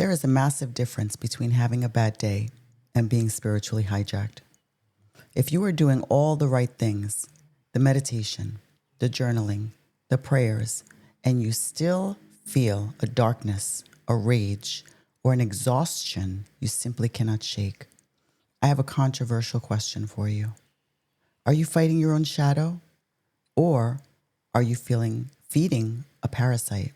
There is a massive difference between having a bad day and being spiritually hijacked. If you are doing all the right things, the meditation, the journaling, the prayers, and you still feel a darkness, a rage, or an exhaustion you simply cannot shake, I have a controversial question for you. Are you fighting your own shadow? Or are you feeding a parasite?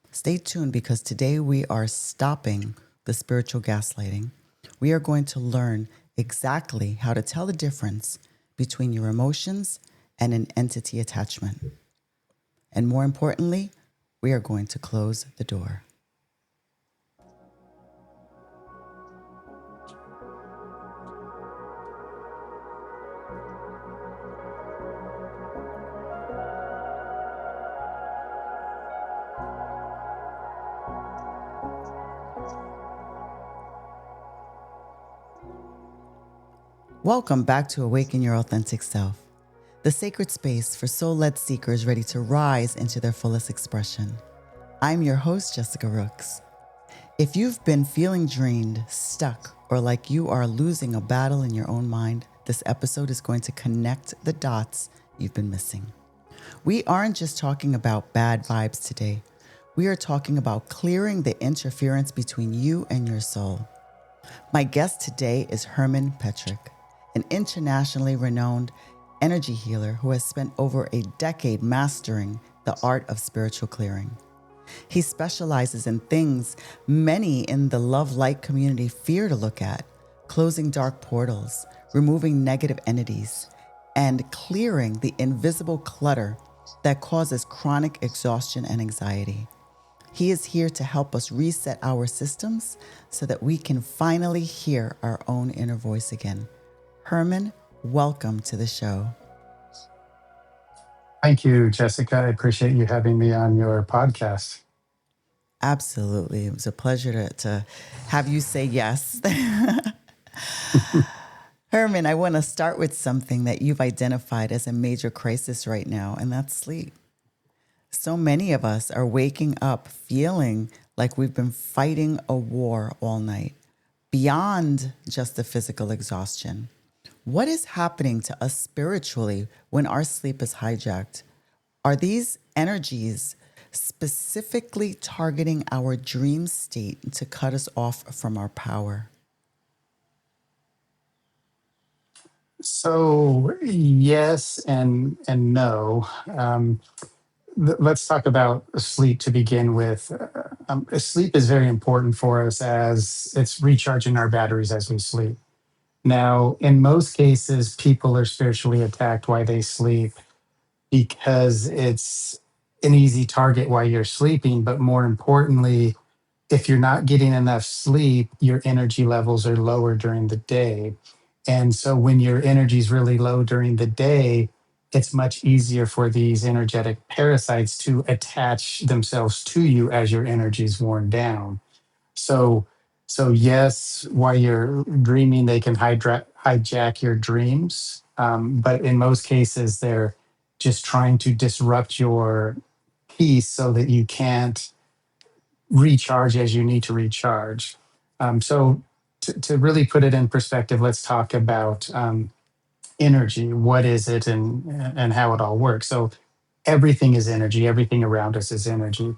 Stay tuned because today we are stopping the spiritual gaslighting. We are going to learn exactly how to tell the difference between your emotions and an entity attachment. And more importantly, we are going to close the door. Welcome back to Awaken Your Authentic Self, the sacred space for soul-led seekers ready to rise into their fullest expression. I'm your host, Jessica Rooks. If you've been feeling drained, stuck, or like you are losing a battle in your own mind, this episode is going to connect the dots you've been missing. We aren't just talking about bad vibes today. We are talking about clearing the interference between you and your soul. My guest today is Herman Petrick, an internationally renowned energy healer who has spent over a decade mastering the art of spiritual clearing. He specializes in things many in the love light community fear to look at: closing dark portals, removing negative entities, and clearing the invisible clutter that causes chronic exhaustion and anxiety. He is here to help us reset our systems so that we can finally hear our own inner voice again. Herman, welcome to the show. Thank you, Jessica. I appreciate you having me on your podcast. Absolutely. It was a pleasure to have you say yes. Herman, I want to start with something that you've identified as a major crisis right now, and that's sleep. So many of us are waking up feeling like we've been fighting a war all night, beyond just the physical exhaustion. What is happening to us spiritually when our sleep is hijacked? Are these energies specifically targeting our dream state to cut us off from our power? So, yes and no. Let's talk about sleep to begin with. Sleep is very important for us as it's recharging our batteries as we sleep. Now, in most cases, people are spiritually attacked while they sleep because it's an easy target while you're sleeping. But more importantly, if you're not getting enough sleep, your energy levels are lower during the day. And so when your energy is really low during the day, it's much easier for these energetic parasites to attach themselves to you as your energy is worn down. So, so yes, while you're dreaming, they can hijack your dreams. But in most cases, they're just trying to disrupt your peace so that you can't recharge as you need to recharge. To really put it in perspective, let's talk about energy. What is it, and how it all works? So everything is energy. Everything around us is energy.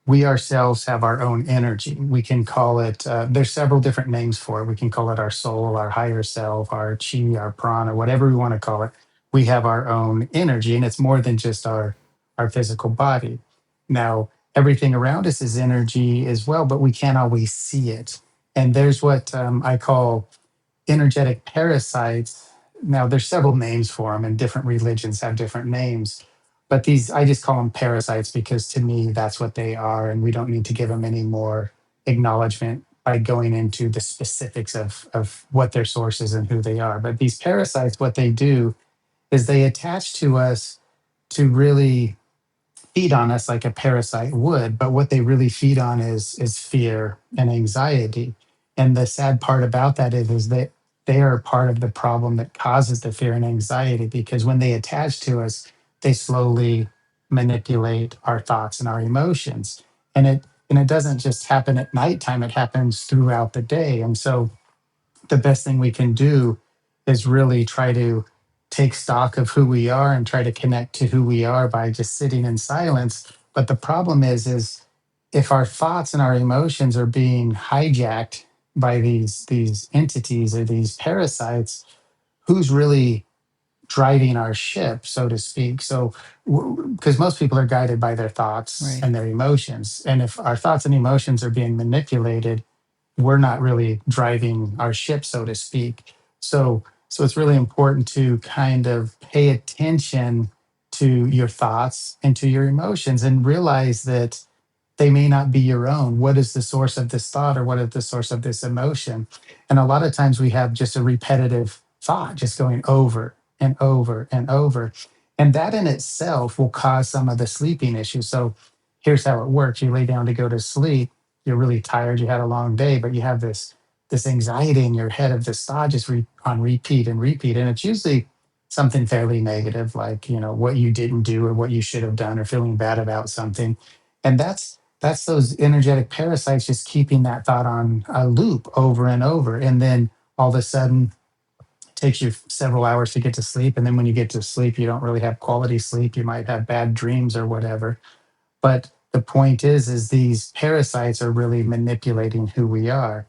We ourselves have our own energy. We can call it. There's several different names for it. We can call it our soul, our higher self, our chi, our prana, whatever we want to call it. We have our own energy, and it's more than just our physical body. Now, everything around us is energy as well, but we can't always see it. And there's what I call energetic parasites. Now, there's several names for them, and different religions have different names. But these, I just call them parasites because to me, that's what they are. And we don't need to give them any more acknowledgement by going into the specifics of what their source is and who they are. But these parasites, what they do is they attach to us to really feed on us like a parasite would, but what they really feed on is fear and anxiety. And the sad part about that is that they are part of the problem that causes the fear and anxiety, because when they attach to us, they slowly manipulate our thoughts and our emotions. And And it doesn't just happen at nighttime, it happens throughout the day. And so the best thing we can do is really try to take stock of who we are and try to connect to who we are by just sitting in silence. But the problem is if our thoughts and our emotions are being hijacked by these entities or these parasites, who's really driving our ship, so to speak? So, because most people are guided by their thoughts Right. and their emotions, and if our thoughts and emotions are being manipulated, we're not really driving our ship, so to speak. So it's really important to kind of pay attention to your thoughts and to your emotions and realize that they may not be your own. What is the source of this thought or what is the source of this emotion? And a lot of times we have just a repetitive thought just going over and over and over. And that in itself will cause some of the sleeping issues. So here's how it works. You lay down to go to sleep, you're really tired, you had a long day, but you have this anxiety in your head of this thought just on repeat and repeat. And it's usually something fairly negative, like, what you didn't do or what you should have done or feeling bad about something. And that's those energetic parasites just keeping that thought on a loop over and over. And then all of a sudden, it takes you several hours to get to sleep. And then when you get to sleep, you don't really have quality sleep. You might have bad dreams or whatever. But the point is these parasites are really manipulating who we are.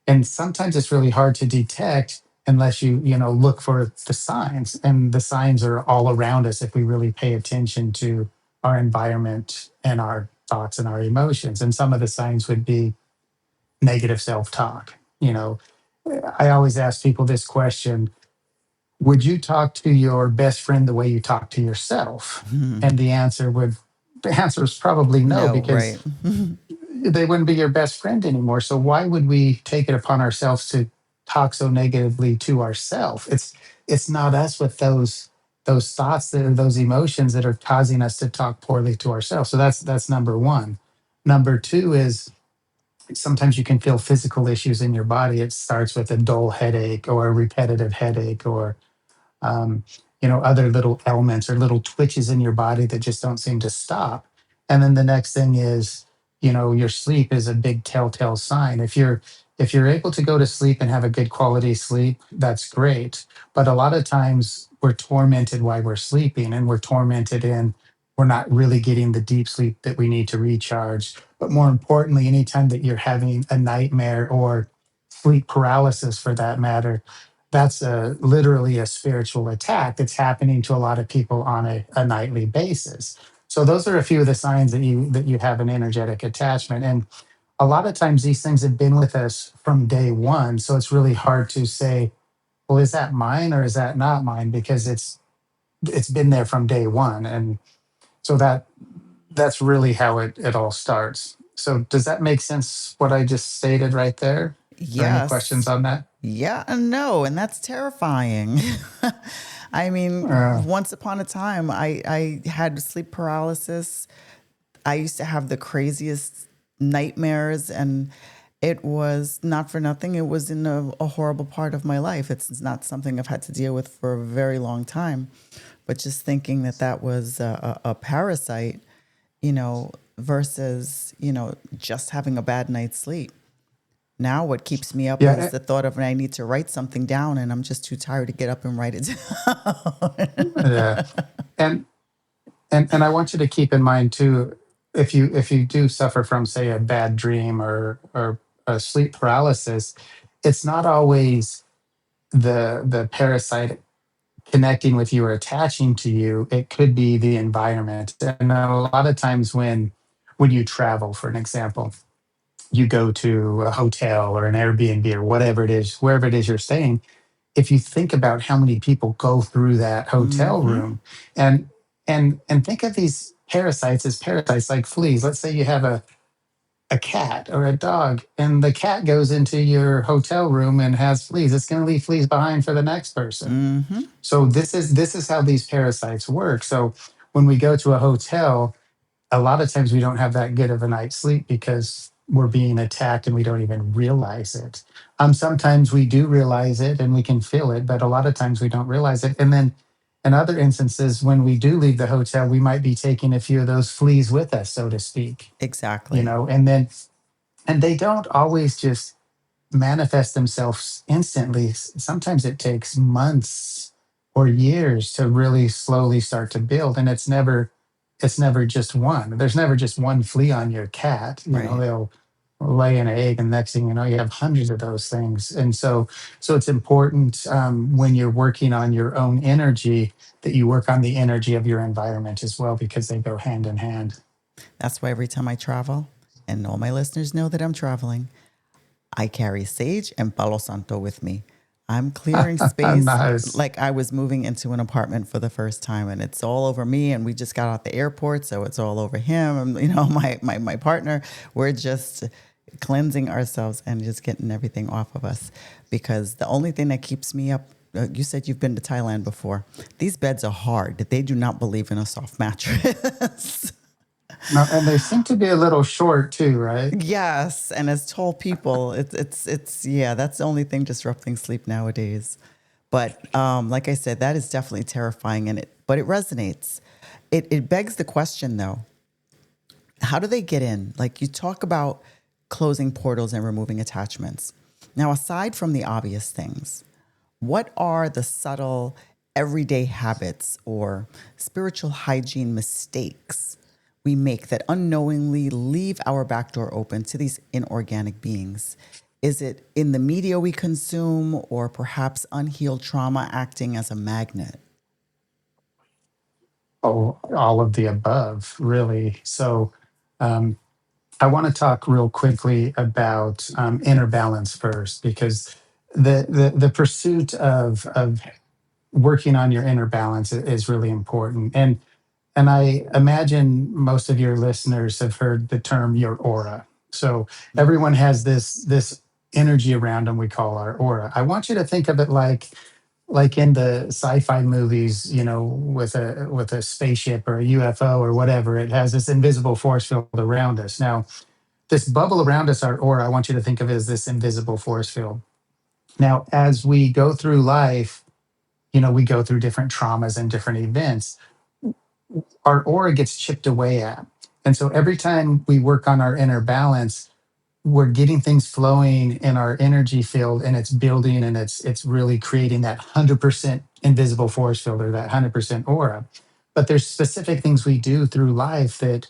And sometimes it's really hard to detect unless you look for the signs. And the signs are all around us if we really pay attention to our environment and our thoughts and our emotions. And some of the signs would be negative self-talk. I always ask people this question: would you talk to your best friend the way you talk to yourself? And the answer is probably no, No, because right. they wouldn't be your best friend anymore. So why would we take it upon ourselves to talk so negatively to ourselves? It's not us with those thoughts that are those emotions that are causing us to talk poorly to ourselves. So that's number one. Number two is sometimes you can feel physical issues in your body. It starts with a dull headache or a repetitive headache, or um, other little elements or little twitches in your body that just don't seem to stop. And then the next thing is, your sleep is a big telltale sign. If you're able to go to sleep and have a good quality sleep, that's great. But a lot of times we're tormented while we're sleeping, and we're tormented in we're not really getting the deep sleep that we need to recharge. But more importantly, anytime that you're having a nightmare or sleep paralysis for that matter, that's literally a spiritual attack that's happening to a lot of people on a nightly basis. So those are a few of the signs that you have an energetic attachment. And a lot of times these things have been with us from day one. So it's really hard to say, well, is that mine or is that not mine? Because it's been there from day one. And so that's really how it all starts. So does that make sense, what I just stated right there? Or any questions Yes. on that? Yeah and no, and that's terrifying. I mean, Uh, once upon a time, I had sleep paralysis. I used to have the craziest nightmares, and it was not for nothing. It was in a horrible part of my life. It's not something I've had to deal with for a very long time. But just thinking that that was a parasite, versus, just having a bad night's sleep. Now, what keeps me up is yeah, the thought of when I need to write something down and I'm just too tired to get up and write it down. yeah. And and I want you to keep in mind too, if you do suffer from, say, a bad dream or a sleep paralysis, it's not always the parasite connecting with you or attaching to you. It could be the environment. And a lot of times when you travel, for an example, you go to a hotel or an Airbnb or whatever it is, wherever it is you're staying, if you think about how many people go through that hotel Mm-hmm. room, and and think of these parasites as parasites like fleas. Let's say you have a cat or a dog, and the cat goes into your hotel room and has fleas. It's going to leave fleas behind for the next person. Mm-hmm. So this is how these parasites work. So when we go to a hotel, a lot of times we don't have that good of a night's sleep because we're being attacked and we don't even realize it. Sometimes we do realize it and we can feel it, but a lot of times we don't realize it. And then in other instances, when we do leave the hotel, we might be taking a few of those fleas with us, so to speak, Exactly. and then, and they don't always just manifest themselves instantly. Sometimes it takes months or years to really slowly start to build, and it's never just one. There's never just one flea on your cat. Right. They'll lay an egg, and next thing you know, you have hundreds of those things. And so it's important, when you're working on your own energy, that you work on the energy of your environment as well, because they go hand in hand. That's why every time I travel, and all my listeners know that I'm traveling, I carry sage and palo santo with me. I'm clearing space Nice. like I was moving into an apartment for the first time, and it's all over me. And we just got out the airport, so it's all over him. And my partner. We're just cleansing ourselves and just getting everything off of us, because the only thing that keeps me up. You said you've been to Thailand before. These beds are hard. They do not believe in a soft mattress. No, and they seem to be a little short too, right? Yes, and as tall people, it's yeah, that's the only thing disrupting sleep nowadays. But like I said, that is definitely terrifying, and it resonates. It begs the question though: how do they get in? Like you talk about closing portals and removing attachments. Now, aside from the obvious things, what are the subtle everyday habits or spiritual hygiene mistakes we make that unknowingly leave our back door open to these inorganic beings? Is it in the media we consume, or perhaps unhealed trauma acting as a magnet? Oh, all of the above, really. So, um, I want to talk real quickly about, inner balance first, because the pursuit of working on your inner balance is really important. And I imagine most of your listeners have heard the term your aura. So everyone has this energy around them we call our aura. I want you to think of it like in the sci-fi movies, with a spaceship or a UFO or whatever. It has this invisible force field around us. Now, this bubble around us, our aura, I want you to think of it as this invisible force field. Now, as we go through life, we go through different traumas and different events. Our aura gets chipped away at. And so every time we work on our inner balance, we're getting things flowing in our energy field, and it's building, and it's really creating that 100% invisible force field, or that 100% aura. But there's specific things we do through life that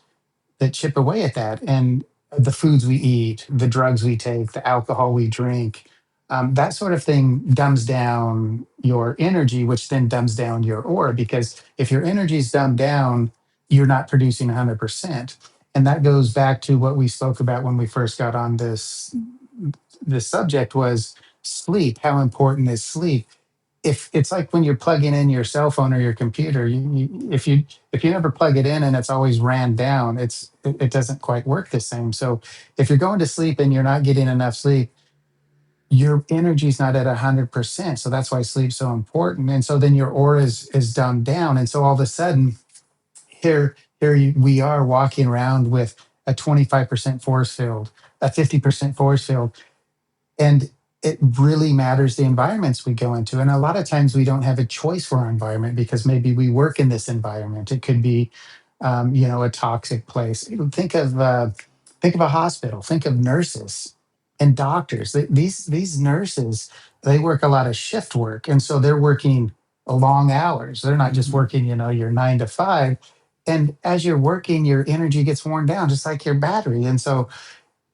chip away at that. And the foods we eat, the drugs we take, the alcohol we drink, that sort of thing dumbs down your energy, which then dumbs down your aura. Because if your energy is dumbed down, you're not producing 100%. And that goes back to what we spoke about when we first got on this subject, was sleep. How important is sleep? If it's like when you're plugging in your cell phone or your computer, if you never plug it in and it's always ran down, it doesn't quite work the same. So if you're going to sleep and you're not getting enough sleep, your energy's not at 100%. So that's why sleep's so important. And so then your aura is dumbed down, and so all of a sudden, we are walking around with a 25% force field, a 50% force field. And it really matters the environments we go into. And a lot of times we don't have a choice for our environment, because maybe we work in this environment. It could be, a toxic place. Think of a hospital. Think of nurses and doctors. These nurses, they work a lot of shift work, and so they're working long hours. They're not just Hmm. working, your 9 to 5. And as you're working, your energy gets worn down, just like your battery. And so,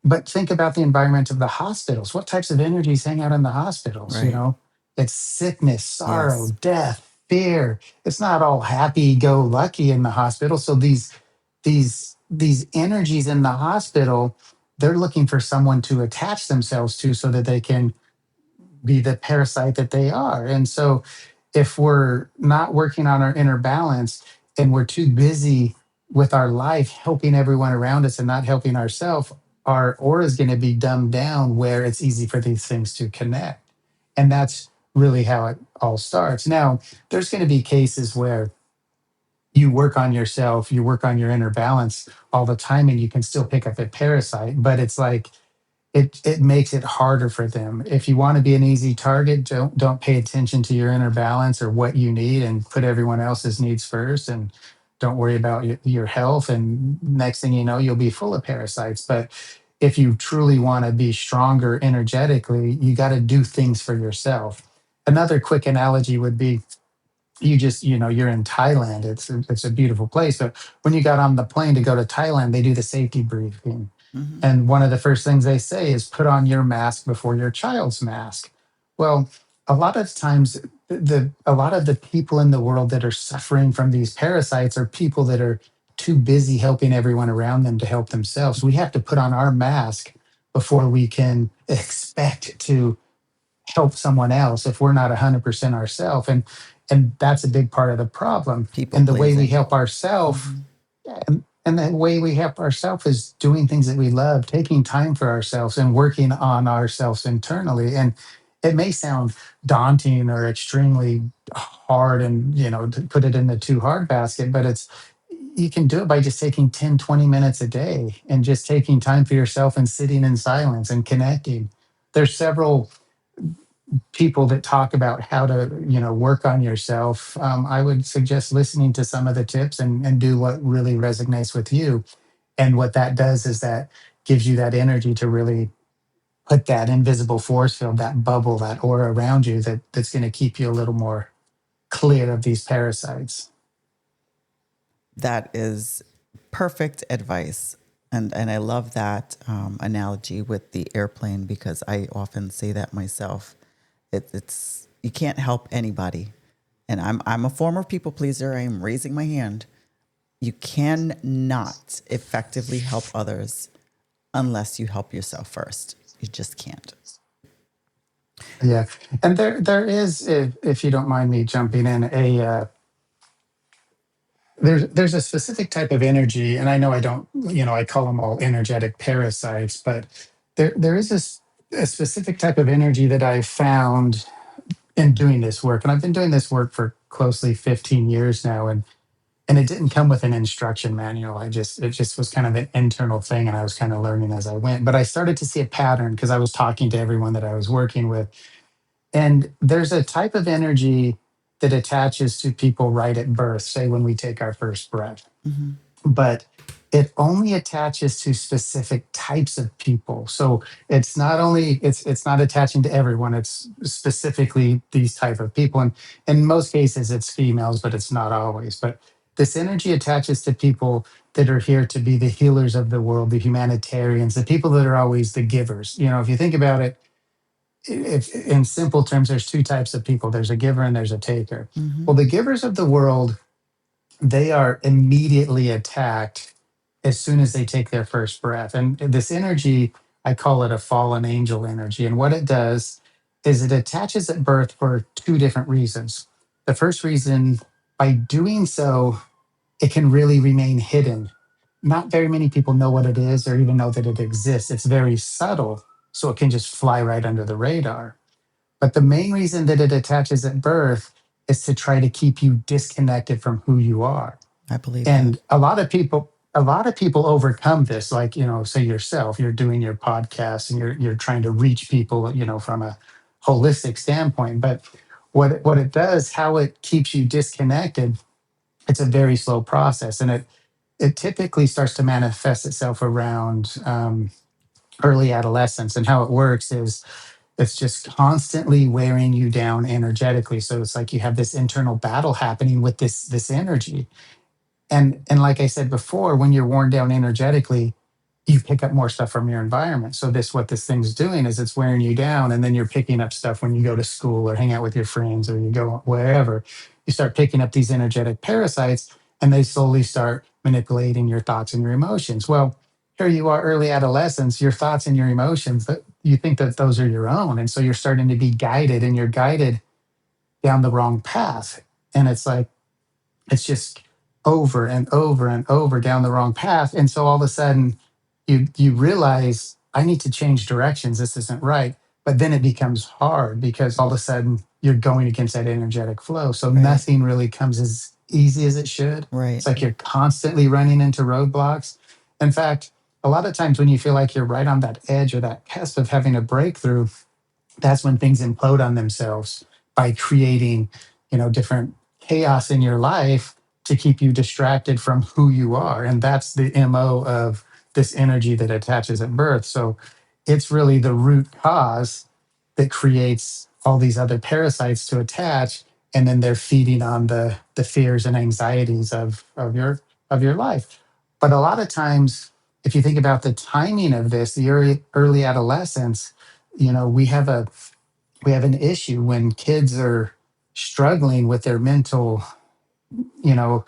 but think about the environment of the hospitals. What types of energies hang out in the hospitals? Right. It's sickness, sorrow, Yes. death, fear. It's not all happy go lucky in the hospital. So these energies in the hospital, they're looking for someone to attach themselves to, so that they can be the parasite that they are. And so if we're not working on our inner balance, and we're too busy with our life helping everyone around us and not helping ourselves, our aura is going to be dumbed down, where it's easy for these things to connect. And that's really how it all starts. Now, there's going to be cases where you work on yourself, you work on your inner balance all the time, and you can still pick up a parasite. But it's like, it makes it harder for them. If you want to be an easy target, don't pay attention to your inner balance or what you need, and put everyone else's needs first, and don't worry about your health. And next thing you know, you'll be full of parasites. But if you truly want to be stronger energetically, you got to do things for yourself. Another quick analogy would be, you're in Thailand. It's a beautiful place. But when you got on the plane to go to Thailand, they do the safety briefing. Mm-hmm. And one of the first things they say is put on your mask before your child's mask. Well, a lot of times, a lot of the people in the world that are suffering from these parasites are people that are too busy helping everyone around them to help themselves. We have to put on our mask before we can expect to help someone else if we're not 100% ourselves. And that's a big part of the problem. People And the way we pleasing. help ourselves, Mm-hmm. and the way we help ourselves is doing things that we love, taking time for ourselves and working on ourselves internally. And it may sound daunting or extremely hard, and to put it in the too hard basket, but you can do it by just taking 10, 20 minutes a day and just taking time for yourself and sitting in silence and connecting. There's several people that talk about how to work on yourself. I would suggest listening to some of the tips, and do what really resonates with you. And what that does is that gives you that energy to really put that invisible force field, that bubble, that aura around you, that's going to keep you a little more clear of these parasites. That is perfect advice. And I love that analogy with the airplane, because I often say that myself. It's you can't help anybody, and I'm a former people pleaser. I am raising my hand. You cannot effectively help others unless you help yourself first. You just can't. Yeah, and there is, if you don't mind me jumping in, there's a specific type of energy, and I know I don't, I call them all energetic parasites, but there is a specific type of energy that I found in doing this work, and I've been doing this work for closely 15 years now, and it didn't come with an instruction manual. It just was kind of an internal thing, and I was kind of learning as I went. But I started to see a pattern because I was talking to everyone that I was working with, and there's a type of energy that attaches to people right at birth, say when we take our first breath. Mm-hmm. But it only attaches to specific types of people. So it's not attaching to everyone. It's specifically these type of people. And in most cases it's females, but it's not always. But this energy attaches to people that are here to be the healers of the world, the humanitarians, the people that are always the givers. If you think about it, if in simple terms, there's two types of people. There's a giver and there's a taker. Mm-hmm. Well, the givers of the world, they are immediately attacked as soon as they take their first breath. And this energy, I call it a fallen angel energy. And what it does is it attaches at birth for two different reasons. The first reason, by doing so, it can really remain hidden. Not very many people know what it is or even know that it exists. It's very subtle, so it can just fly right under the radar. But the main reason that it attaches at birth is to try to keep you disconnected from who you are. I believe that. And a lot of people overcome this, like, say yourself, you're doing your podcast and you're trying to reach people, from a holistic standpoint. But what it does, how it keeps you disconnected, it's a very slow process. And it typically starts to manifest itself around early adolescence. And how it works is it's just constantly wearing you down energetically. So it's like you have this internal battle happening with this energy. And like I said before, when you're worn down energetically, you pick up more stuff from your environment. So what this thing's doing is it's wearing you down, and then you're picking up stuff when you go to school or hang out with your friends or you go wherever. You start picking up these energetic parasites, and they slowly start manipulating your thoughts and your emotions. Well, here you are, early adolescence, your thoughts and your emotions, that you think that those are your own. And so you're starting to be guided, and you're guided down the wrong path. And it's like, it's just over and over and over down the wrong path. And so all of a sudden you realize, I need to change directions. This isn't right. But then it becomes hard because all of a sudden you're going against that energetic flow. So Right. nothing really comes as easy as it should. Right. It's like you're constantly running into roadblocks. In fact, a lot of times when you feel like you're right on that edge or that cusp of having a breakthrough, that's when things implode on themselves by creating, different chaos in your life to keep you distracted from who you are. And that's the MO of this energy that attaches at birth. So it's really the root cause that creates all these other parasites to attach, and then they're feeding on the fears and anxieties of your life. But a lot of times, if you think about the timing of this, the early adolescence, we have an issue when kids are struggling with their mental, you know,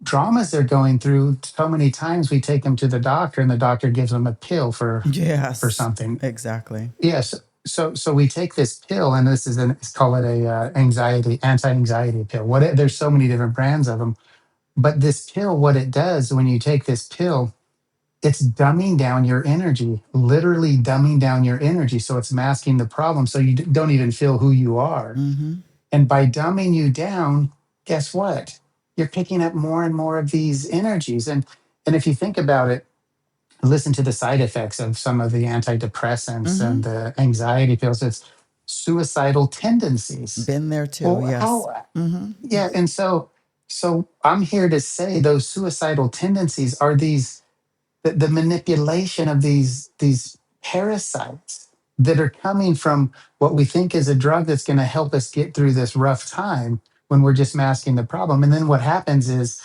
dramas they're going through. So many times we take them to the doctor, and the doctor gives them a pill for Yes, something. exactly. Yes. So we take this pill, and this is let's call it a anti-anxiety pill. There's so many different brands of them, but this pill, what it does when you take this pill, it's dumbing down your energy, literally dumbing down your energy. So it's masking the problem. So you don't even feel who you are. Mm-hmm. And by dumbing you down, guess what? You're picking up more and more of these energies. And if you think about it, listen to the side effects of some of the antidepressants Mm-hmm. and the anxiety pills. It's suicidal tendencies. Been there too. Well, Yes. how? Mm-hmm. Yeah. And so I'm here to say those suicidal tendencies are the manipulation of these parasites that are coming from what we think is a drug that's going to help us get through this rough time when we're just masking the problem. And then what happens is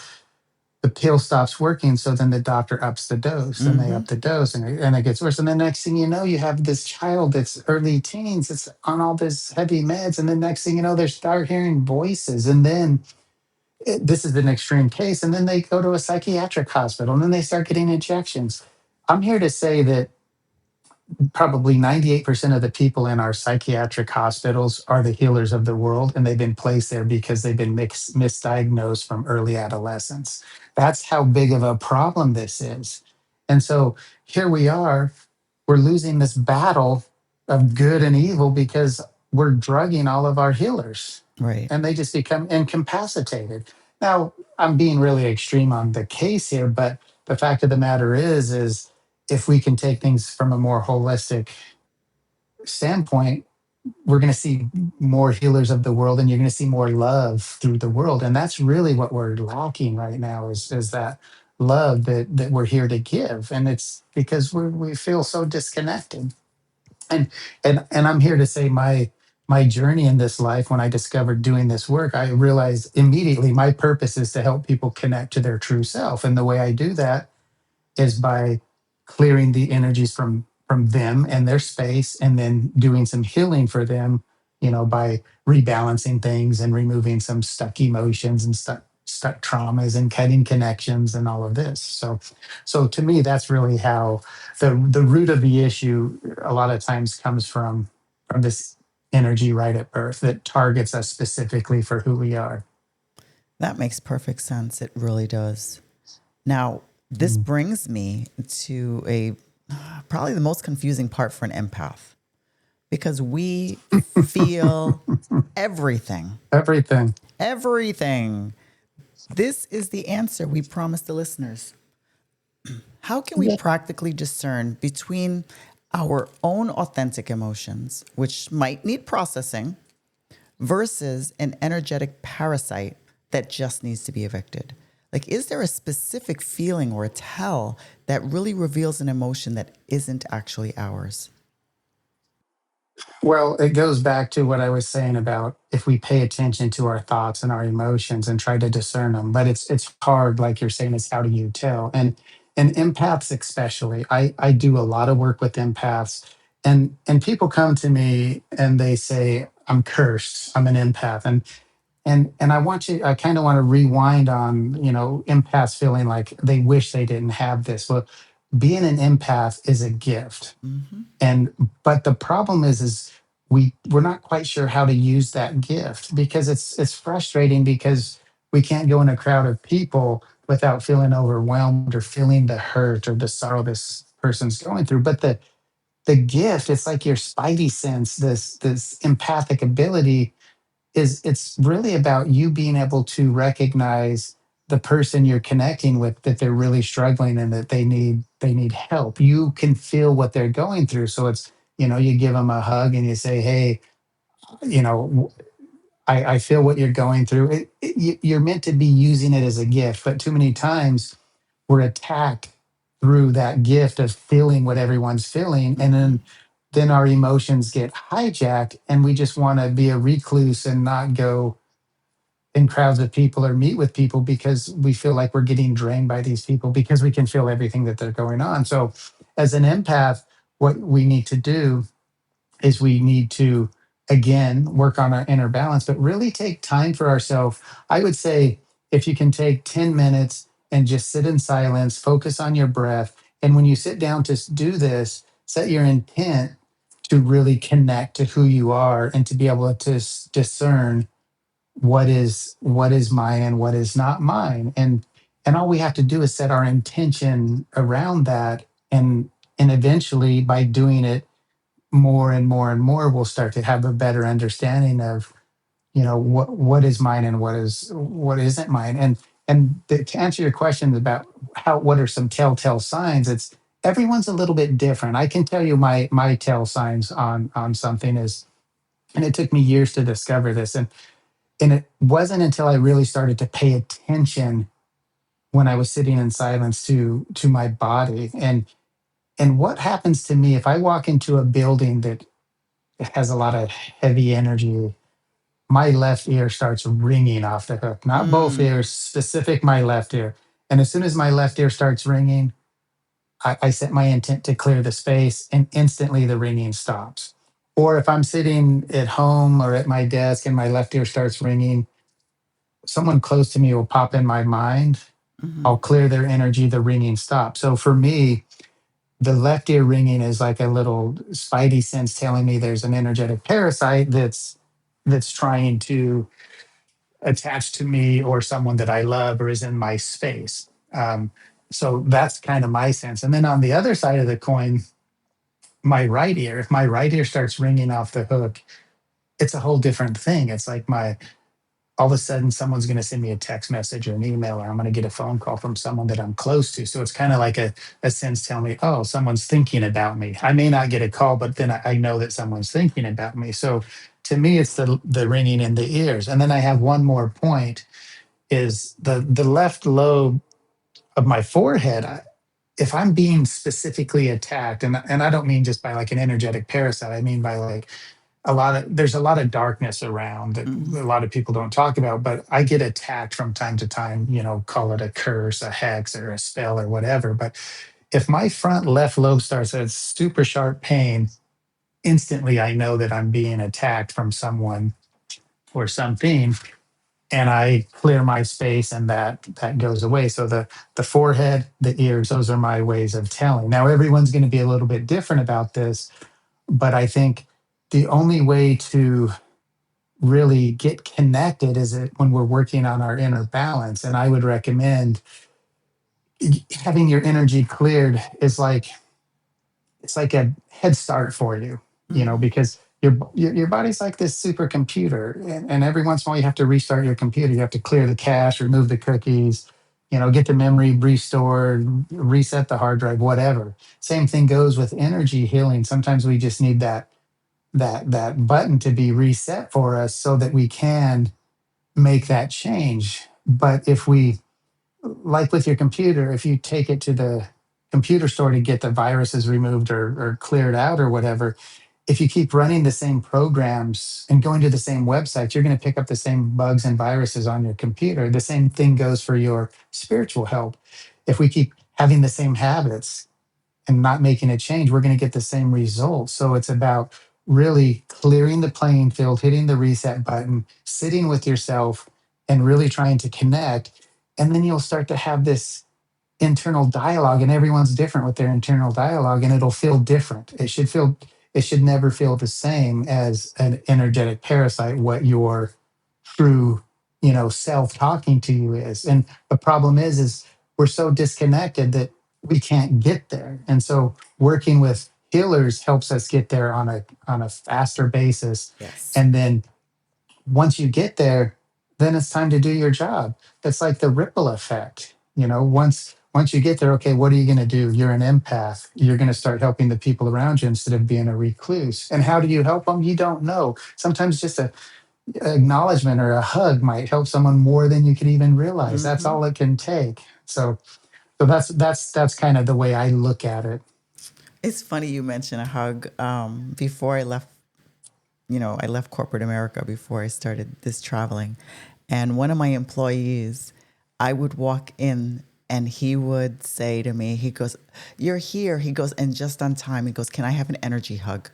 the pill stops working, so then the doctor ups the dose, and they Mm-hmm. up the dose, and it gets worse. And the next thing you know, you have this child that's early teens, it's on all this heavy meds, and the next thing you know, they start hearing voices, and then this is an extreme case, and then they go to a psychiatric hospital, and then they start getting injections. I'm here to say that probably 98% of the people in our psychiatric hospitals are the healers of the world, and they've been placed there because they've been misdiagnosed from early adolescence. That's how big of a problem this is. And so here we are, we're losing this battle of good and evil because we're drugging all of our healers, Right. and they just become incapacitated. Now, I'm being really extreme on the case here, but the fact of the matter is if we can take things from a more holistic standpoint, we're going to see more healers of the world, and you're going to see more love through the world. And that's really what we're lacking right now is that love that we're here to give. And it's because we feel so disconnected. And and I'm here to say my journey in this life, when I discovered doing this work, I realized immediately my purpose is to help people connect to their true self. And the way I do that is by clearing the energies from them and their space, and then doing some healing for them, by rebalancing things and removing some stuck emotions and stuck traumas and cutting connections and all of this. So to me, that's really how the root of the issue a lot of times comes from this energy right at birth that targets us specifically for who we are. That makes perfect sense. It really does. Now, this brings me to a probably the most confusing part for an empath because we feel everything. Everything. Everything. This is the answer we promise the listeners. How can we practically discern between our own authentic emotions, which might need processing, versus an energetic parasite that just needs to be evicted? Like, is there a specific feeling or a tell that really reveals an emotion that isn't actually ours? Well, it goes back to what I was saying about if we pay attention to our thoughts and our emotions and try to discern them. But it's hard, like you're saying, is how do you tell? And empaths especially. I do a lot of work with empaths, and people come to me and they say, I'm cursed, I'm an empath. And I kind of want to rewind on, empaths feeling like they wish they didn't have this. Well, being an empath is a gift, Mm-hmm. and but the problem is we're not quite sure how to use that gift, because it's frustrating because we can't go in a crowd of people without feeling overwhelmed or feeling the hurt or the sorrow this person's going through. But the gift, it's like your spidey sense, this empathic ability, is it's really about you being able to recognize the person you're connecting with, that they're really struggling and that they need help. You can feel what they're going through. So it's, you give them a hug and you say, hey, you know I feel what you're going through. You're meant to be using it as a gift, but too many times we're attacked through that gift of feeling what everyone's feeling, and Mm-hmm. then our emotions get hijacked, and we just want to be a recluse and not go in crowds of people or meet with people because we feel like we're getting drained by these people because we can feel everything that they're going on. So, as an empath, what we need to do is we need to again work on our inner balance, but really take time for ourselves. I would say if you can take 10 minutes and just sit in silence, focus on your breath, and when you sit down to do this, set your intent to really connect to who you are and to be able to discern what is mine and what is not mine. And all we have to do is set our intention around that, and eventually by doing it more and more and more, we'll start to have a better understanding of, what is mine and what isn't mine. And to answer your question about what are some telltale signs, it's everyone's a little bit different. I can tell you my tell signs on something is, and it took me years to discover this, and it wasn't until I really started to pay attention when I was sitting in silence to my body. And what happens to me if I walk into a building that has a lot of heavy energy, my left ear starts ringing off the hook, not both Mm. ears, specific my left ear. And as soon as my left ear starts ringing, I set my intent to clear the space, and instantly the ringing stops. Or if I'm sitting at home or at my desk and my left ear starts ringing, someone close to me will pop in my mind. Mm-hmm. I'll clear their energy, the ringing stops. So for me, the left ear ringing is like a little spidey sense telling me there's an energetic parasite that's trying to attach to me or someone that I love or is in my space. So that's kind of my sense. And then on the other side of the coin, my right ear, if my right ear starts ringing off the hook, it's a whole different thing. It's like all of a sudden someone's going to send me a text message or an email, or I'm going to get a phone call from someone that I'm close to. So it's kind of like a sense telling me, oh, someone's thinking about me. I may not get a call, but then I know that someone's thinking about me. So to me, it's the ringing in the ears. And then I have one more point is the left lobe of my forehead. If I'm being specifically attacked, and I don't mean just by like an energetic parasite, I mean by like there's a lot of darkness around that Mm-hmm. a lot of people don't talk about, but I get attacked from time to time, call it a curse, a hex, or a spell or whatever. But if my front left lobe starts at super sharp pain, instantly I know that I'm being attacked from someone or something, and I clear my space, and that goes away. So the forehead, the ears, those are my ways of telling. Now everyone's going to be a little bit different about this, but I think the only way to really get connected is it when we're working on our inner balance. And I would recommend having your energy cleared is like it's like a head start for you, Mm-hmm. because your body's like this supercomputer, and every once in a while you have to restart your computer. You have to clear the cache, remove the cookies, get the memory restored, reset the hard drive, whatever. Same thing goes with energy healing. Sometimes we just need that button to be reset for us so that we can make that change. But if we, like with your computer, if you take it to the computer store to get the viruses removed or cleared out or whatever, if you keep running the same programs and going to the same websites, you're going to pick up the same bugs and viruses on your computer. The same thing goes for your spiritual health. If we keep having the same habits and not making a change, we're going to get the same results. So it's about really clearing the playing field, hitting the reset button, sitting with yourself, and really trying to connect. And then you'll start to have this internal dialogue, and everyone's different with their internal dialogue, and it'll feel different. It should never feel the same as an energetic parasite, what your true, self talking to you is. And the problem is we're so disconnected that we can't get there. And so working with healers helps us get there on a faster basis. Yes. And then once you get there, then it's time to do your job. It's like the ripple effect. Once you get there, okay, what are you going to do? You're an empath. You're going to start helping the people around you instead of being a recluse. And how do you help them? You don't know. Sometimes just a acknowledgement or a hug might help someone more than you could even realize. That's Hmm. all it can take. So that's kind of the way I look at it. It's funny you mentioned a hug. Before I left, I left corporate America before I started this traveling. And one of my employees, I would walk in and he would say to me, he goes, "You're here." He goes, and just on time, he goes, "Can I have an energy hug?"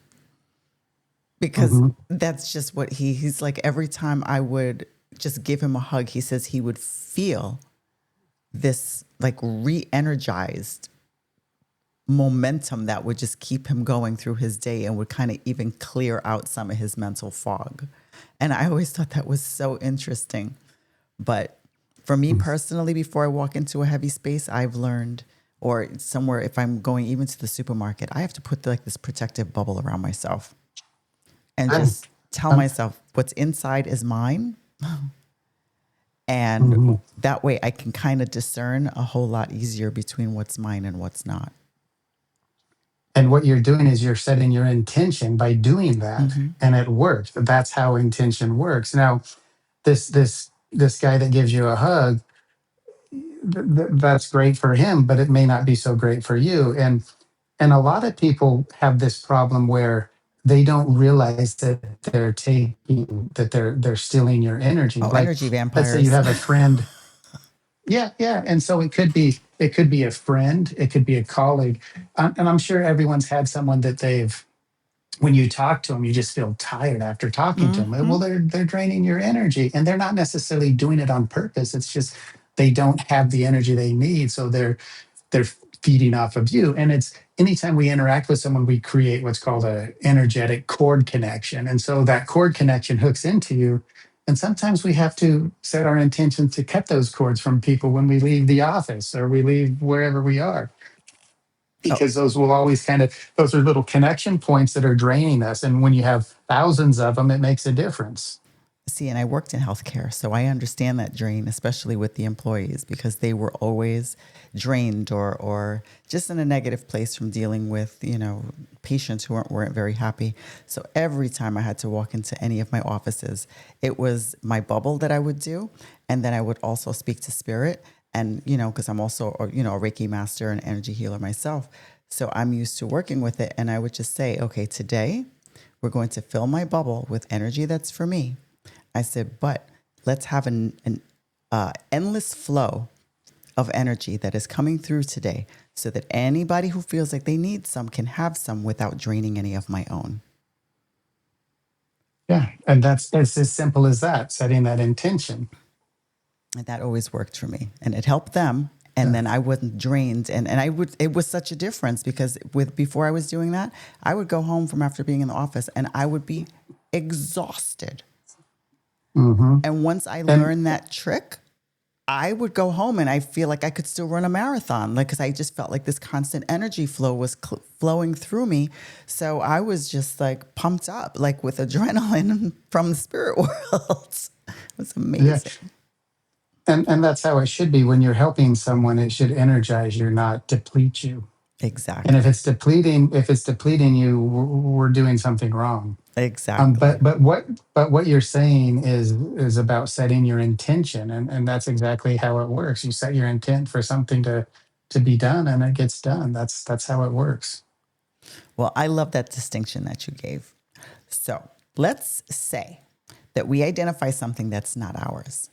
Because Hmm. that's just what he's like. Every time I would just give him a hug, he says he would feel this like re-energized momentum that would just keep him going through his day and would kind of even clear out some of his mental fog. And I always thought that was so interesting. But for me personally, before I walk into a heavy space, I've learned, or somewhere, if I'm going even to the supermarket, I have to put like this protective bubble around myself and And, just tell um, myself what's inside is mine. And mhm. that way I can kind of discern a whole lot easier between what's mine and what's not. And what you're doing is you're setting your intention by doing that, Hmm. and it works. That's how intention works. Now, this guy that gives you a hug, that's great for him, but it may not be so great for you. And a lot of people have this problem where they don't realize that they're stealing your energy. Oh, Like, energy let's say you vampires. have a friend. Yeah, yeah. And so it could be a friend, it could be a colleague. And I'm sure everyone's had someone that they've, when you talk to them, you just feel tired after talking to them. Hmm. Well, they're draining your energy, and they're not necessarily doing it on purpose. It's just they don't have the energy they need, so they're feeding off of you. And it's anytime we interact with someone, we create what's called a energetic cord connection. And so that cord connection hooks into you. And sometimes we have to set our intention to cut those cords from people when we leave the office or we leave wherever we are, Oh, because those will always those are little connection points that are draining us. And when you have thousands of them, it makes a difference. see, and I worked in healthcare, so I understand that drain, especially with the employees, because they were always drained or just in a negative place from dealing with, patients who weren't very happy. So every time I had to walk into any of my offices, it was my bubble that I would do. And then I would also speak to spirit. And, because I'm also, a Reiki master and energy healer myself. So I'm used to working with it. And I would just say, okay, today we're going to fill my bubble with energy that's for me. I said, but let's have an endless flow of energy that is coming through today so that anybody who feels like they need some can have some without draining any of my own. Yeah. And it's as simple as that, setting that intention. And that always worked for me. And it helped them. And Yeah. then I wasn't drained. And it was such a difference because before I was doing that, I would go home from after being in the office and I would be exhausted. Hmm. And once I And learned that trick, I would go home and I feel like I could still run a marathon, like because I just felt like this constant energy flow was flowing through me. So I was just like pumped up, like with adrenaline from the spirit world. It was yeah, amazing. and that's how it should be. When you're helping someone, it should energize you, not deplete you. And if Exactly. it's depleting you, we're doing something wrong. Um, Exactly. but but what but what you're saying is about setting your intention, and that's exactly how it works. You set your intent for something to be done, and it gets done. That's how it works. Well, I love that distinction that you gave. So let's say that we identify something that's not ours.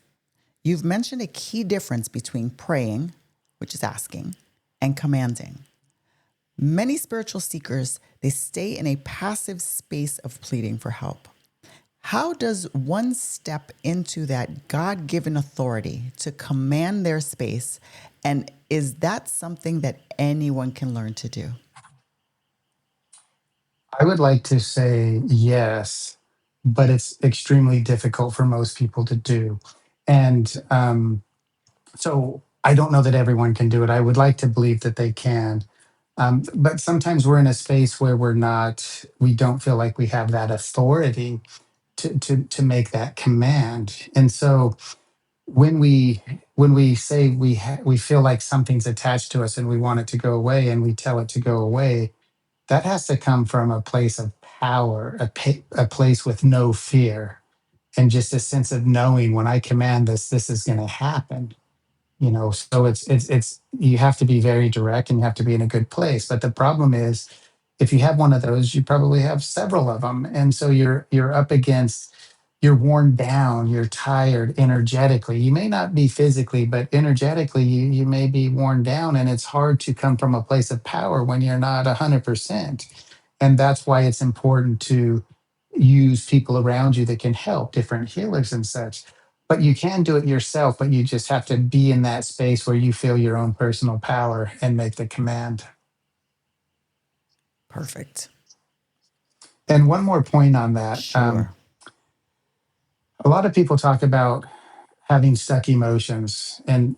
You've mentioned a key difference between praying, which is asking, and commanding. Many spiritual seekers, they stay in a passive space of pleading for help. How does one step into that God-given authority to command their space? And is that something that anyone can learn to do? I would like to say yes, but it's extremely difficult for most people to do. And so I don't know that everyone can do it. I would like to believe that they can. But sometimes we're in a space where we don't feel like we have that authority to make that command. And so when we say we feel like something's attached to us and we want it to go away and we tell it to go away, that has to come from a place of power, a place with no fear, and just a sense of knowing when I command this, this is going to happen. So it's you have to be very direct and you have to be in a good place. But the problem is, if you have one of those, you probably have several of them, and so you're up against, you're worn down, you're tired energetically. You may not be physically, but energetically you may be worn down, and it's hard to come from a place of power when you're not 100%. And that's why it's important to use people around you that can help, different healers and such. But you can do it yourself, but you just have to be in that space where you feel your own personal power and make the command. Perfect. And one more point on that. Sure. A lot of people talk about having stuck emotions, and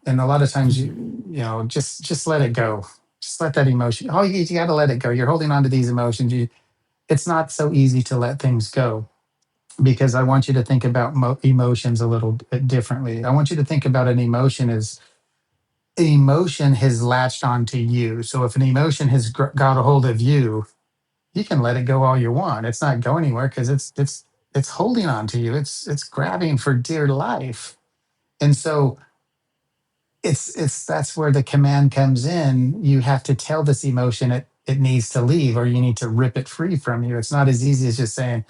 a lot of times just let it go. Just let that emotion. Oh, you got to let it go. You're holding on to these emotions. It's not so easy to let things go, because I want you to think about emotions a little bit differently. I want you to think about an emotion as an emotion has latched onto you. So if an emotion has got a hold of you, you can let it go all you want. It's not going anywhere because it's holding on to you. It's grabbing for dear life. And so it's that's where the command comes in. You have to tell this emotion it needs to leave, or you need to rip it free from you. It's not as easy as just saying,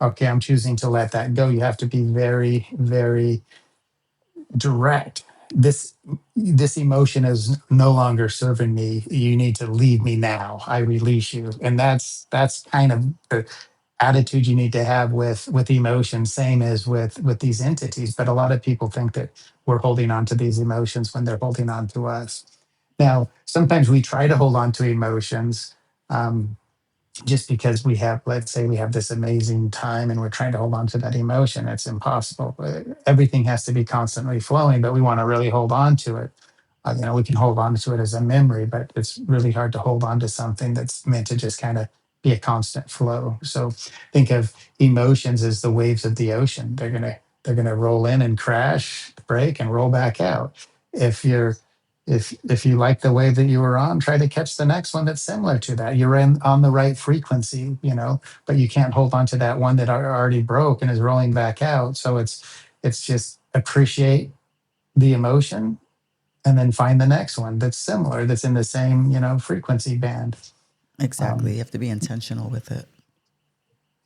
okay, I'm choosing to let that go. You have to be very, very direct. This emotion is no longer serving me. You need to leave me now. I release you. And that's kind of the attitude you need to have with emotions, same as with these entities. But a lot of people think that we're holding on to these emotions when they're holding on to us. Now, sometimes we try to hold on to emotions, just because we have, let's say we have this amazing time and we're trying to hold on to that emotion. It's impossible. Everything has to be constantly flowing, but we want to really hold on to it. We can hold on to it as a memory, but it's really hard to hold on to something that's meant to just kind of be a constant flow. So think of emotions as the waves of the ocean. They're gonna roll in and crash, break, and roll back out. If you're if you like the wave that you were on, try to catch the next one that's similar to that. You're on the right frequency, but you can't hold on to that one that already broke and is rolling back out. So it's just appreciate the emotion and then find the next one that's similar, that's in the same frequency band. Exactly. um, You have to be intentional with it.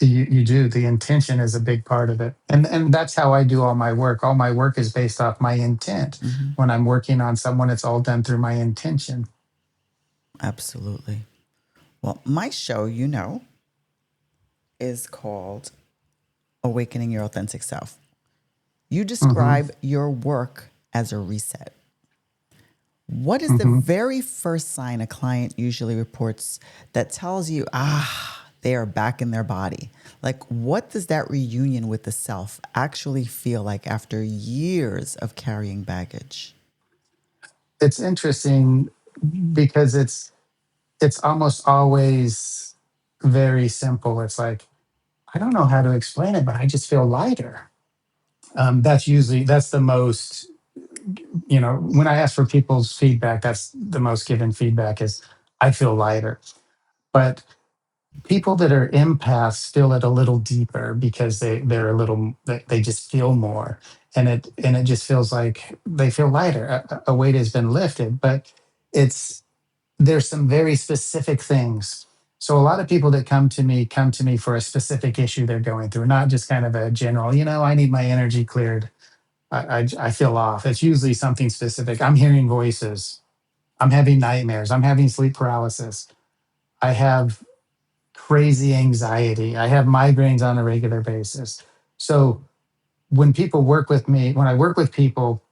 you do. The intention is a big part of it, and that's how I do all my work is based off my intent. Hmm. When I'm working on someone, it's all done through my intention. Absolutely. Well, my show, is called Awakening Your Authentic Self. You Hmm. describe your work as a reset. What is the Hmm. very first sign a client usually reports that tells you, they are back in their body? Like, what does that reunion with the self actually feel like after years of carrying baggage? It's interesting because it's almost always very simple. It's like, I don't know how to explain it, but I just feel lighter. That's the most, when I ask for people's feedback, that's the most given feedback is, I feel lighter. But people that are empaths feel it a little deeper because they're a little, they just feel more. And it just feels like they feel lighter. A weight has been lifted, but it's, there's some very specific things. So a lot of people that come to me for a specific issue they're going through, not just kind of a general, I need my energy cleared. I feel off. It's usually something specific. I'm hearing voices. I'm having nightmares. I'm having sleep paralysis. I have crazy anxiety. I have migraines on a regular basis. So when I work with people,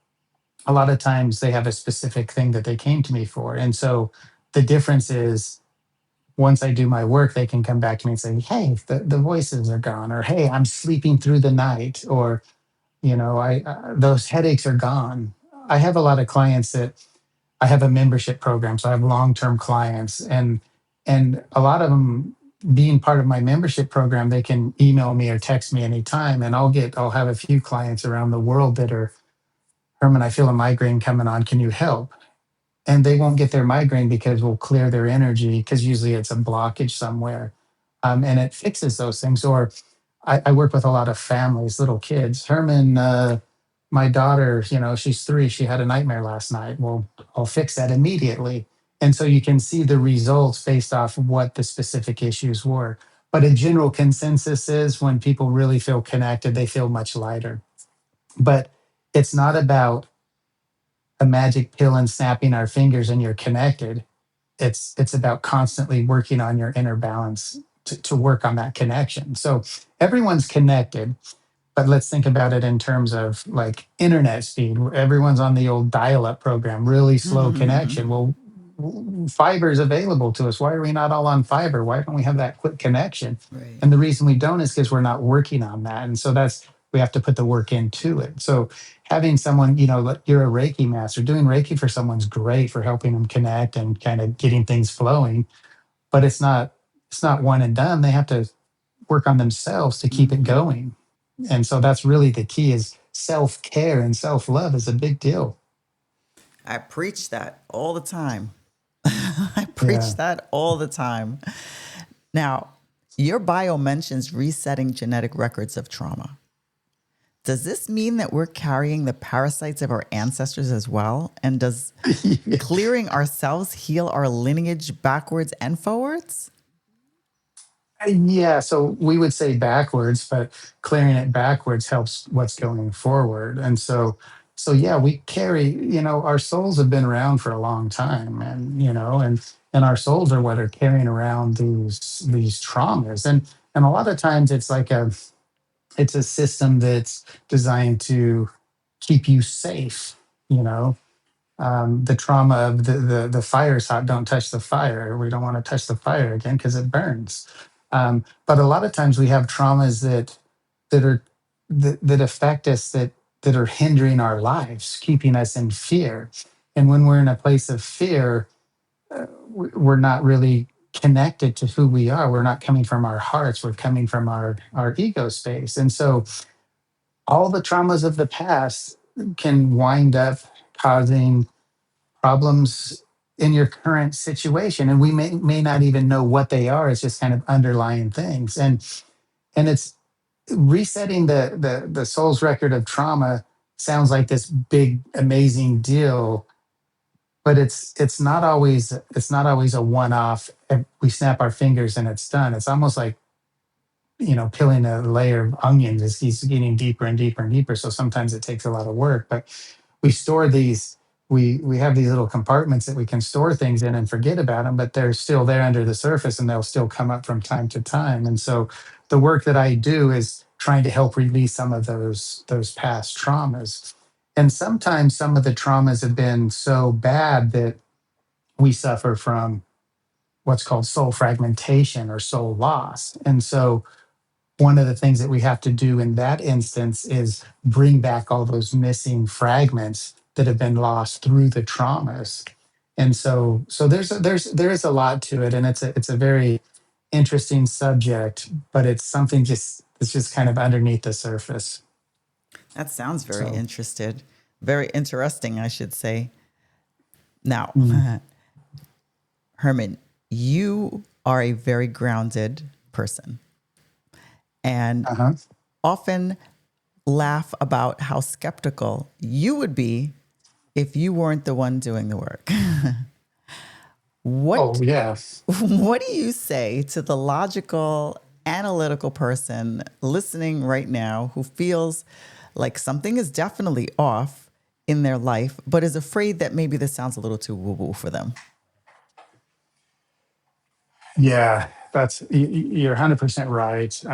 a lot of times they have a specific thing that they came to me for. And so the difference is, once I do my work, they can come back to me and say, hey, the voices are gone, or hey, I'm sleeping through the night, or I those headaches are gone. I have a lot of clients that I have a membership program, so I have long-term clients, and a lot of them. being part of my membership program, they can email me or text me anytime, and I'll have a few clients around the world that are, Herman, I feel a migraine coming on. Can you help? And they won't get their migraine because we'll clear their energy, because usually it's a blockage somewhere, and it fixes those things. Or I work with a lot of families, little kids. Herman, my daughter, she's 3. She had a nightmare last night. Well, I'll fix that immediately. And so you can see the results based off what the specific issues were. But a general consensus is when people really feel connected, they feel much lighter. But it's not about a magic pill and snapping our fingers and you're connected. It's about constantly working on your inner balance to work on that connection. So everyone's connected, but let's think about it in terms of like internet speed. Everyone's on the old dial-up program, really slow connection. Well, fiber is available to us. Why are we not all on fiber? Why don't we have that quick connection? Right. And the reason we don't is because we're not working on that. And so we have to put the work into it. So having someone, you're a Reiki master, doing Reiki for someone's great for helping them connect and kind of getting things flowing, but it's not one and done. They have to work on themselves to keep it going. And so that's really the key, is self-care and self-love is a big deal. I preach that all the time. I preach Yeah. that all the time. Now, your bio mentions resetting genetic records of trauma. Does this mean that we're carrying the parasites of our ancestors as well? And does clearing ourselves heal our lineage backwards and forwards? Yeah, so we would say backwards, but clearing it backwards helps what's going forward. And so yeah, we carry, our souls have been around for a long time, and our souls are what are carrying around these traumas. And a lot of times it's a system that's designed to keep you safe, you know. The trauma of the fire's hot, don't touch the fire. We don't want to touch the fire again because it burns. But a lot of times we have traumas that are that affect us, that are hindering our lives, keeping us in fear. And when we're in a place of fear, we're not really connected to who we are. We're not coming from our hearts. We're coming from our ego space. And so all the traumas of the past can wind up causing problems in your current situation, and we may not even know what they are. It's just kind of underlying things, and it's resetting the soul's record of trauma. Sounds like this big amazing deal, but it's not always a one-off. We snap our fingers and it's done. It's almost like, peeling a layer of onions. It keeps getting deeper and deeper and deeper, so sometimes it takes a lot of work. But we store these, we have these little compartments that we can store things in and forget about them, but they're still there under the surface, and they'll still come up from time to time. And so the work that I do is trying to help release some of those past traumas. And sometimes some of the traumas have been so bad that we suffer from what's called soul fragmentation or soul loss. And so one of the things that we have to do in that instance is bring back all those missing fragments that have been lost through the traumas. And so there is a lot to it, and it's a very interesting subject, but it's something it's just kind of underneath the surface. That sounds So very interesting, I should say. Now, mm, Herman, you are a very grounded person and uh-huh. often laugh about how skeptical you would be if you weren't the one doing the work. Oh What yeah. what do you say to the logical, analytical person listening right now who feels like something is definitely off in their life, but is afraid that maybe this sounds a little too woo-woo for them? Yeah, you're 100% right.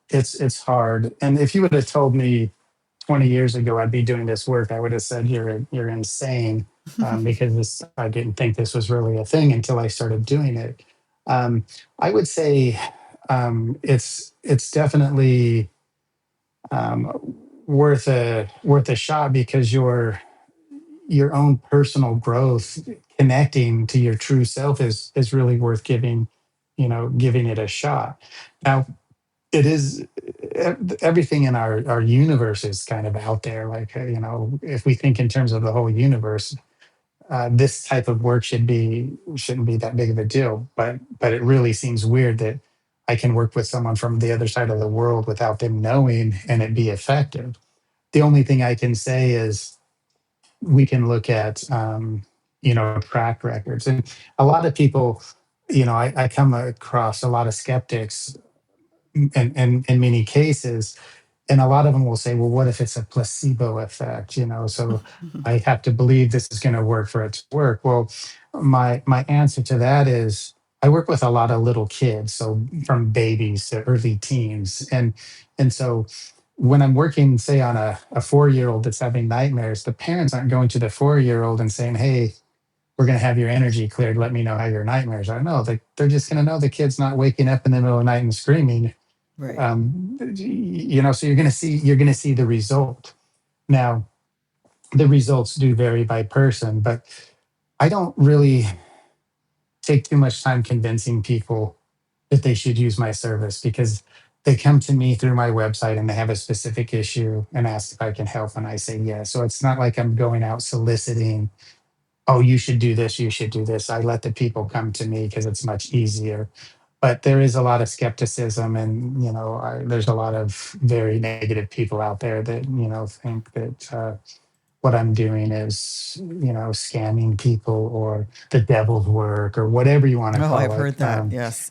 It's hard, and if you would have told me 20 years ago I'd be doing this work, I would have said you're insane, because I didn't think this was really a thing until I started doing it. I would say it's definitely worth a shot, because your own personal growth, connecting to your true self is really worth giving giving it a shot. Now, it is everything in our universe is kind of out there. Like, if we think in terms of the whole universe, this type of work shouldn't be that big of a deal. But it really seems weird that I can work with someone from the other side of the world without them knowing and it be effective. The only thing I can say is we can look at track records, and a lot of people, I come across a lot of skeptics and in many cases, and a lot of them will say, well, what if it's a placebo effect, so I have to believe this is going to work for it to work. Well, my answer to that is I work with a lot of little kids, so from babies to early teens, and so when I'm working, say, on a 4-year-old that's having nightmares, the parents aren't going to the 4-year-old and saying, hey, we're going to have your energy cleared, let me know how your nightmares are. No, they're just going to know the kid's not waking up in the middle of the night and screaming. Right. So you're going to see the result. Now, the results do vary by person, but I don't really take too much time convincing people that they should use my service, because they come to me through my website and they have a specific issue and ask if I can help, and I say yes. So it's not like I'm going out soliciting, oh, you should do this, you should do this. I let the people come to me because it's much easier. But there is a lot of skepticism, and there's a lot of very negative people out there that think that what I'm doing is scamming people or the devil's work or whatever you want to Oh, I've call it. heard that. Yes.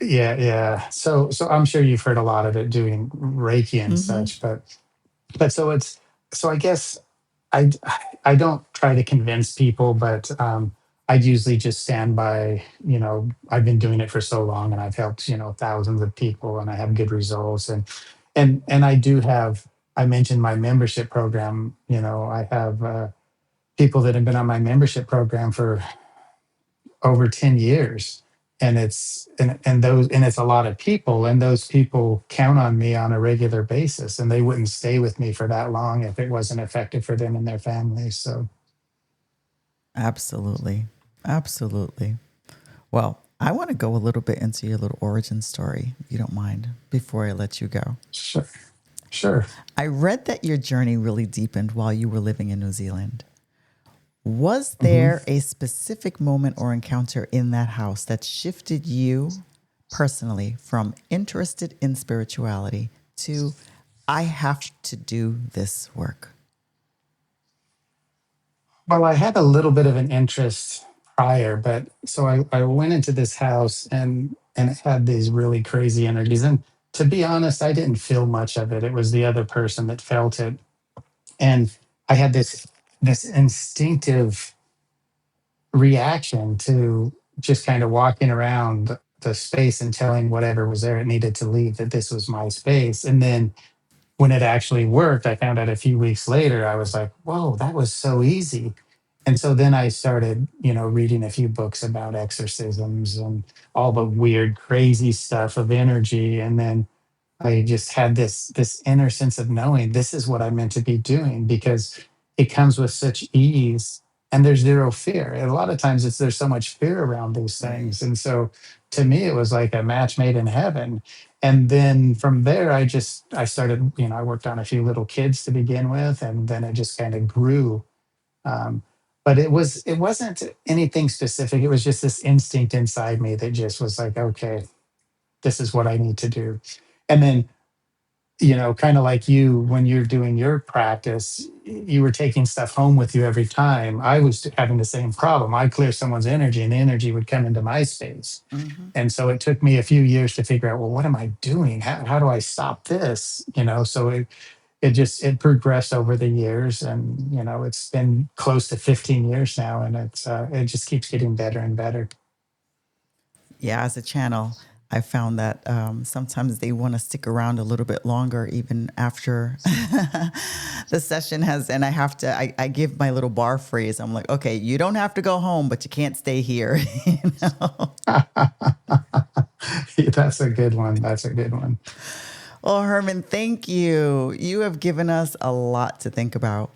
Yeah. So I'm sure you've heard a lot of it doing Reiki and Hmm. such, but so I guess I I don't try to convince people, but I usually just stand by. I've been doing it for so long, and I've helped thousands of people, and I have good results, and I do have. I mentioned my membership program. I have people that have been on my membership program for over 10 years, and it's a lot of people, and those people count on me on a regular basis, and they wouldn't stay with me for that long if it wasn't effective for them and their families. So Absolutely. Absolutely. Well, I want to go a little bit into your little origin story, if you don't mind, before I let you go. sure. Sure. I read that your journey really deepened while you were living in New Zealand. Was Hmm. there a specific moment or encounter in that house that shifted you personally from interested in spirituality to I have to do this work? Well, I had a little bit of an interest prior, but so I went into this house, and it had these really crazy energies, and to be honest, I didn't feel much of it. It was the other person that felt it, and I had this instinctive reaction to just kind of walking around the space and telling whatever was there it needed to leave that this was my space. And then when it actually worked, I found out a few weeks later, I was like, whoa, that was so easy. And so then I started, reading a few books about exorcisms and all the weird, crazy stuff of energy. And then I just had this inner sense of knowing this is what I'm meant to be doing, because it comes with such ease and there's zero fear. And a lot of times there's so much fear around these Right. things. And so to me it was like a match made in heaven. And then from there I started, I worked on a few little kids to begin with, and then it just kind of grew. Um, but it wasn't anything specific. It was just this instinct inside me that just was like, okay, this is what I need to do. And then kind of like you, when you're doing your practice, you were taking stuff home with you every time. I was having the same problem. I clear someone's energy, and the energy would come into my space. Hmm. And so it took me a few years to figure out, well, what am I doing? How do I stop this? So it progressed over the years, and it's been close to 15 years now, and it just keeps getting better and better. Yeah, as a channel, I found that sometimes they want to stick around a little bit longer, even after the session has. And I have to, I give my little bar phrase. I'm like, okay, you don't have to go home, but you can't stay here. You know? That's a good one. That's a good one. Well, Herman, thank you. You have given us a lot to think about.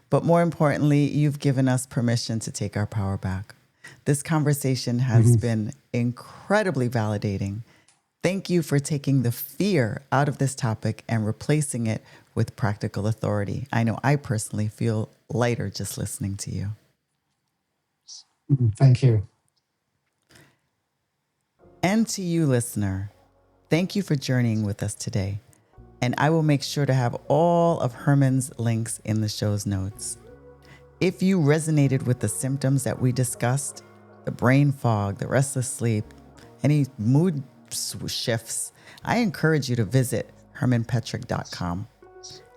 But more importantly, you've given us permission to take our power back. This conversation has been incredibly validating. Thank you for taking the fear out of this topic and replacing it with practical authority. I know I personally feel lighter just listening to you. Thank you. And to you, listener, thank you for journeying with us today. And I will make sure to have all of Herman's links in the show's notes. If you resonated with the symptoms that we discussed, the brain fog, the restless sleep, any mood shifts, I encourage you to visit hermanpetrick.com.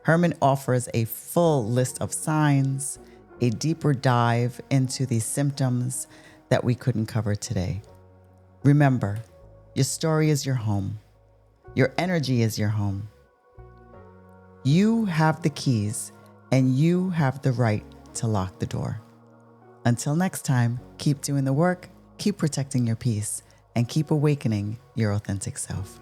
Herman offers a full list of signs, a deeper dive into these symptoms that we couldn't cover today. Remember, your story is your home. Your energy is your home. You have the keys and you have the right to lock the door. Until next time, keep doing the work, keep protecting your peace, and keep awakening your authentic self.